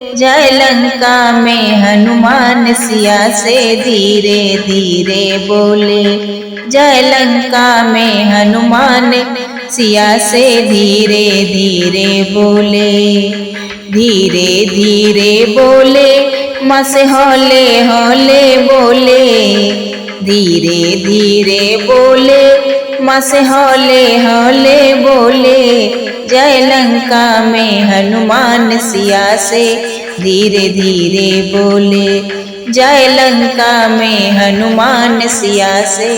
जय लंका में हनुमान सिया से धीरे धीरे बोले। जय लंका में हनुमान सिया से धीरे धीरे बोले। धीरे धीरे बोले माँ से हौले हौले बोले। धीरे धीरे बोले माँ से हौले हौले बोले। जय लंका में हनुमान सिया से धीरे धीरे बोले। जय लंका में हनुमान सिया से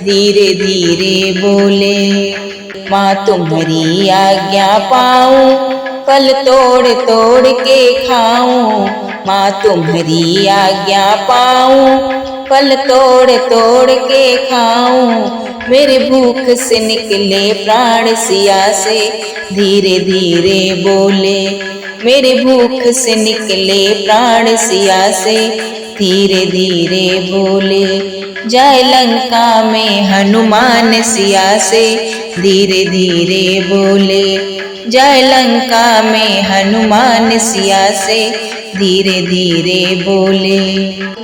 धीरे धीरे बोले। माँ तुम्हारी आज्ञा पाऊं फल तोड़ तोड़ के खाऊं। माँ तुम्हारी आज्ञा पाऊं फल तोड़ तोड़ के खाऊं। मेरे भूख से निकले प्राण सिया से धीरे धीरे बोले। मेरे भूख से निकले प्राण सिया से धीरे धीरे बोले। जय लंका में हनुमान सिया से धीरे धीरे बोले। जय लंका में हनुमान सिया से धीरे धीरे बोले।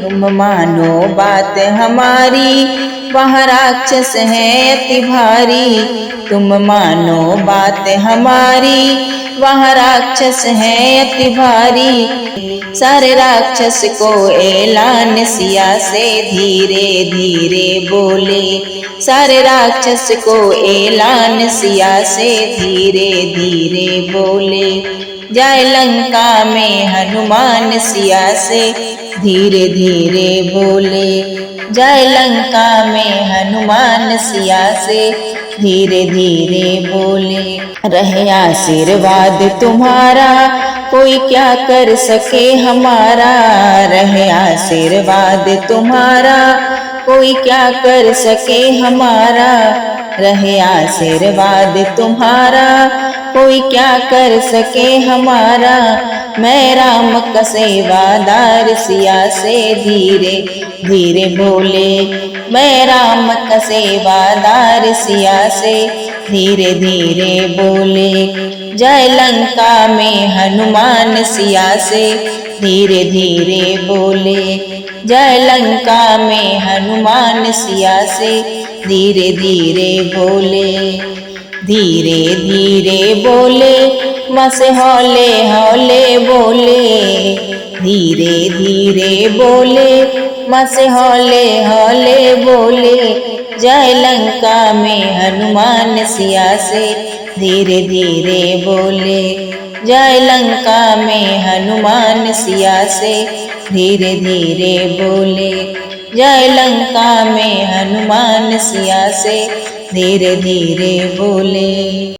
तुम मानो बात हमारी वहाँ राक्षस है अति भारी। तुम मानो बात हमारी वहाँ राक्षस है अति भारी। सारे राक्षस को ऐलान सिया से धीरे धीरे बोले। सारे राक्षस को ऐलान सिया से धीरे धीरे बोले। जय लंका में हनुमान सिया से धीरे धीरे बोले। जय लंका में हनुमान सिया से धीरे धीरे बोले। रहे आशीर्वाद तुम्हारा कोई क्या कर सके हमारा। रहे आशीर्वाद तुम्हारा कोई क्या कर सके हमारा। रहे आशीर्वाद तुम्हारा कोई क्या कर सके हमारा। मैं राम का सेवादार सिया से धीरे धीरे बोले। मैं राम का सेवादार सिया से धीरे धीरे बोले। जय लंका में हनुमान सिया से धीरे धीरे बोले। जय लंका में हनुमान सिया से धीरे धीरे बोले। धीरे धीरे बोले माँ से हौले हौले बोले। धीरे धीरे बोले माँ से हौले हौले बोले। जय लंका में हनुमान सिया से धीरे धीरे बोले। जय लंका में हनुमान सिया से धीरे धीरे बोले। जय लंका में हनुमान सिया से धीरे धीरे बोले।